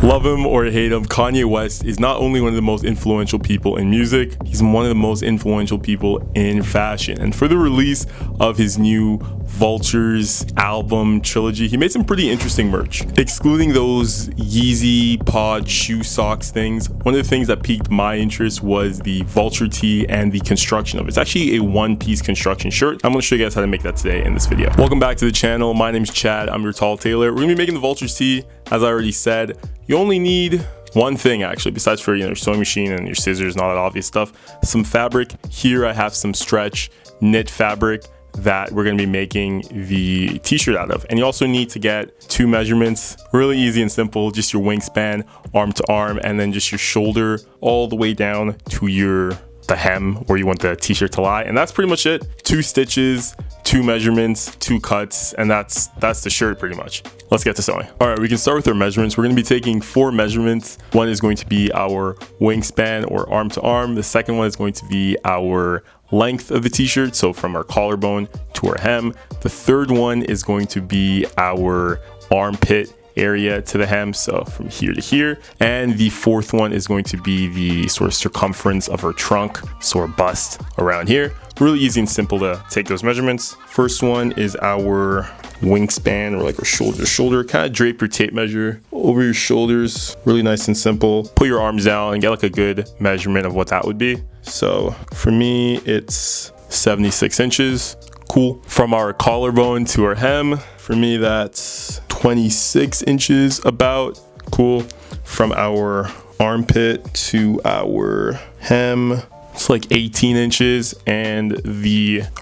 Love him or hate him, Kanye West is not only one of the most influential people in music, he's one of the most influential people in fashion. And for the release of his new Vultures album trilogy, he made some pretty interesting merch. Excluding those Yeezy pod shoe socks things, one of the things that piqued my interest was the Vulture Tee and the construction of it. It's actually a one-piece construction shirt. I'm gonna show you guys how to make that today in this video. Welcome back to the channel. My name's Chad. I'm your tall tailor. We're gonna be making the Vultures Tee, as I already said. You only need one thing actually, besides for your sewing machine and your scissors and all that obvious stuff. Some fabric. Here I have some stretch knit fabric that we're going to be making the t-shirt out of. And you also need to get two measurements, really easy and simple, just your wingspan, arm to arm, and then just your shoulder all the way down to the hem where you want the t-shirt to lie. And that's pretty much it. 2 stitches, 2 measurements, 2 cuts, and that's the shirt pretty much. Let's get to sewing. All right, we can start with our measurements. We're gonna be taking 4 measurements. One is going to be our wingspan or arm to arm. The second one is going to be our length of the t-shirt, so from our collarbone to our hem. The third one is going to be our armpit area to the hem, so from here to here. And the fourth one is going to be the sort of circumference of our trunk, so our bust around here. Really easy and simple to take those measurements. First one is our wingspan, or like our shoulder to shoulder. Kind of drape your tape measure over your shoulders, really nice and simple. Put your arms down and get like a good measurement of what that would be. So for me, it's 76 inches. Cool. From our collarbone to our hem, for me that's 26 inches about. Cool. From our armpit to our hem, it's like 18 inches, and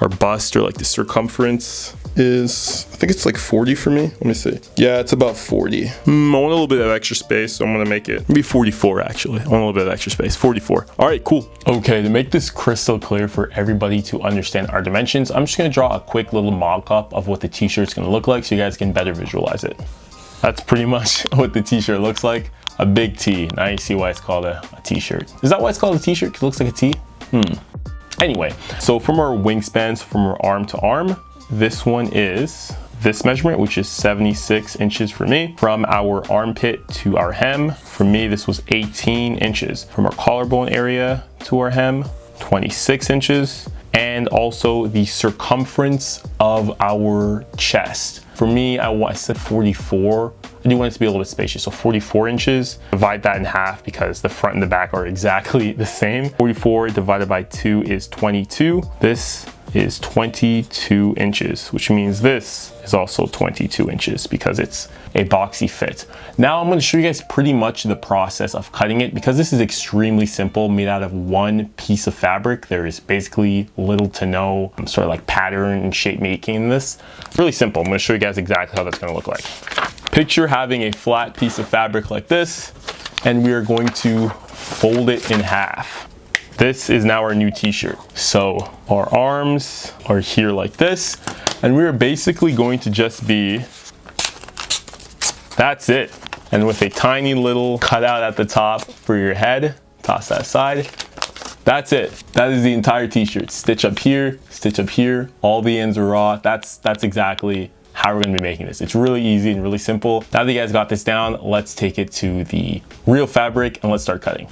our bust, or like the circumference, is, I think it's like 40 for me. Let me see. Yeah, it's about 40. I want a little bit of extra space, so I'm gonna make it maybe 44 actually. I want a little bit of extra space, 44. All right, cool. Okay, to make this crystal clear for everybody to understand our dimensions, I'm just gonna draw a quick little mock-up of what the t-shirt's gonna look like so you guys can better visualize it. That's pretty much what the t-shirt looks like. A big T. Now you see why it's called a t-shirt. Is that why it's called a t-shirt? Because it looks like a T? Anyway, so from our wingspans, from our arm to arm, this one is this measurement, which is 76 inches for me. From our armpit to our hem, for me, this was 18 inches. From our collarbone area to our hem, 26 inches. And also the circumference of our chest. For me, I said 44. I do want it to be a little bit spacious, so 44 inches. Divide that in half because the front and the back are exactly the same. 44 divided by 2 is 22. This is 22 inches, which means this is also 22 inches because it's a boxy fit. Now I'm going to show you guys pretty much the process of cutting it, because this is extremely simple, made out of one piece of fabric. There is basically little to no sort of like pattern and shape making in this. It's really simple. I'm going to show you guys exactly how that's going to look like. Picture having a flat piece of fabric like this, and we are going to fold it in half. This is now our new t-shirt. So our arms are here like this, and we're basically going to just be, that's it. And with a tiny little cutout at the top for your head, toss that aside. That's it. That is the entire t-shirt. Stitch up here, all the ends are raw. That's exactly how we're gonna be making this. It's really easy and really simple. Now that you guys got this down, let's take it to the real fabric and let's start cutting.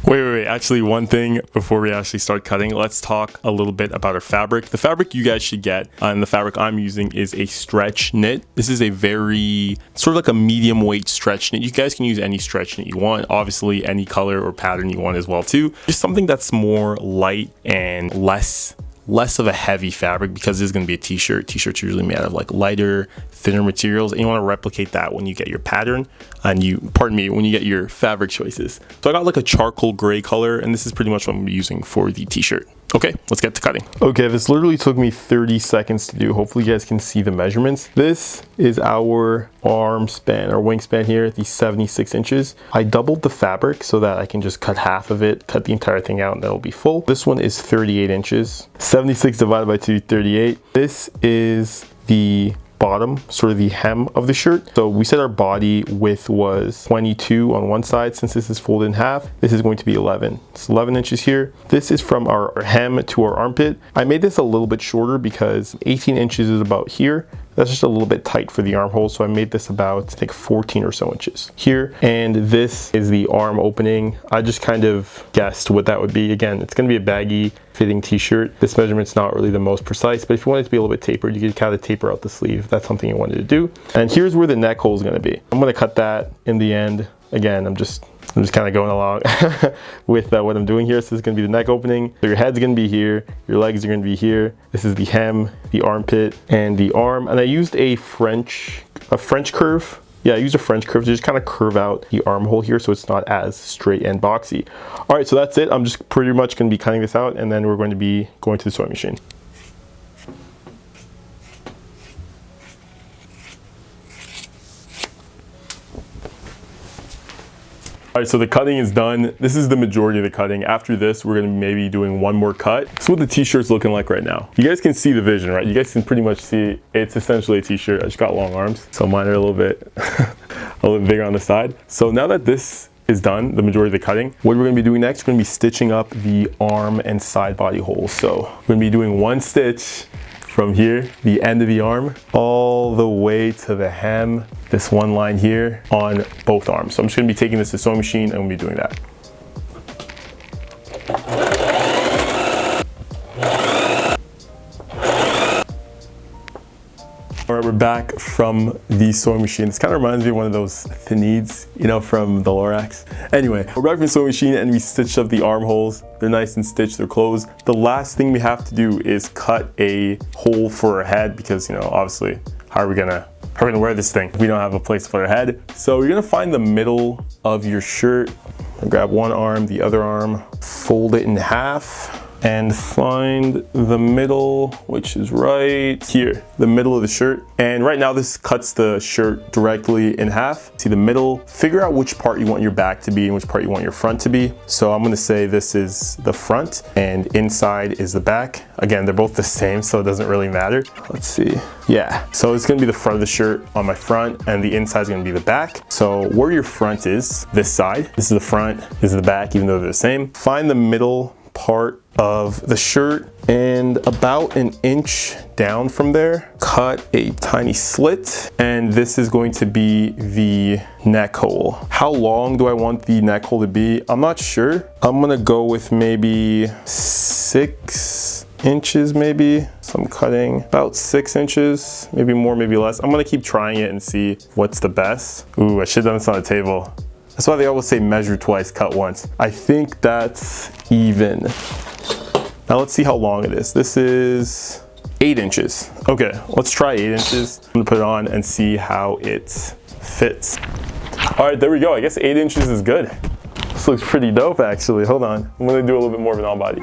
Wait, actually one thing before we actually start cutting, let's talk a little bit about our fabric. The fabric you guys should get, and the fabric I'm using, is a stretch knit. This is a very, sort of like a medium weight stretch knit. You guys can use any stretch knit you want, obviously any color or pattern you want as well too. Just something that's more light and less of a heavy fabric, because this is going to be a t-shirt. T-shirts are usually made out of like lighter, thinner materials, and you want to replicate that when you get your pattern and when you get your fabric choices. So I got like a charcoal gray color, and this is pretty much what I'm using for the t-shirt. Okay, let's get to cutting. Okay, this literally took me 30 seconds to do. Hopefully you guys can see the measurements. This is our arm span, our wingspan here, the 76 inches. I doubled the fabric so that I can just cut half of it, cut the entire thing out, and that'll be full. This one is 38 inches. 76 divided by 2, 38. This is the bottom, sort of the hem of the shirt. So we said our body width was 22 on one side. Since this is folded in half, this is going to be 11. It's 11 inches here. This is from our hem to our armpit. I made this a little bit shorter because 18 inches is about here. That's just a little bit tight for the armhole, so I made this about, I think, 14 or so inches here. And this is the arm opening. I just kind of guessed what that would be. Again, it's gonna be a baggy fitting t-shirt. This measurement's not really the most precise, but if you want it to be a little bit tapered, you could kind of taper out the sleeve if that's something you wanted to do. And here's where the neck hole is gonna be. I'm gonna cut that in the end. Again, I'm just kind of going along with what I'm doing here. So this is going to be the neck opening. So your head's going to be here. Your legs are going to be here. This is the hem, the armpit, and the arm. And I used a French curve. Yeah, I used a French curve to just kind of curve out the armhole here so it's not as straight and boxy. All right, so that's it. I'm just pretty much going to be cutting this out, and then we're going to be going to the sewing machine. All right, so the cutting is done. This is the majority of the cutting. After this, we're gonna be maybe doing one more cut. This is what the t-shirt's looking like right now. You guys can see the vision, right? You guys can pretty much see it's essentially a t-shirt. I just got long arms, so mine are a little bit bigger on the side. So now that this is done, the majority of the cutting, what we're gonna be doing next, we're gonna be stitching up the arm and side body holes. So we're gonna be doing one stitch from here, the end of the arm, all the way to the hem, this one line here on both arms. So I'm just gonna be taking this to the sewing machine and we'll be doing that. All right, we're back from the sewing machine. This kind of reminds me of one of those Thinides, you know, from the Lorax. Anyway, we're back from the sewing machine and we stitched up the armholes. They're nice and stitched, they're closed. The last thing we have to do is cut a hole for our head because, you know, obviously, how are we gonna wear this thing if we don't have a place to put our head? So you're gonna find the middle of your shirt, grab one arm, the other arm, fold it in half, and find the middle, which is right here, the middle of the shirt. And right now this cuts the shirt directly in half. See the middle, figure out which part you want your back to be and which part you want your front to be. So I'm gonna say this is the front and inside is the back. Again, they're both the same, so it doesn't really matter. Let's see. Yeah, so it's gonna be the front of the shirt on my front and the inside is gonna be the back. So where your front is, this side, this is the front, this is the back, even though they're the same. Find the middle part of the shirt and about an inch down from there, cut a tiny slit, and this is going to be the neck hole. How long do I want the neck hole to be? I'm not sure. I'm gonna go with maybe 6 inches maybe. So I'm cutting about 6 inches, maybe more, maybe less. I'm gonna keep trying it and see what's the best. Ooh, I should have done this on the table. That's why they always say measure twice, cut once. I think that's even. Now let's see how long it is. This is 8 inches. Okay, let's try 8 inches. I'm gonna put it on and see how it fits. All right, there we go. I guess 8 inches is good. This looks pretty dope actually. Hold on, I'm gonna do a little bit more of an all body.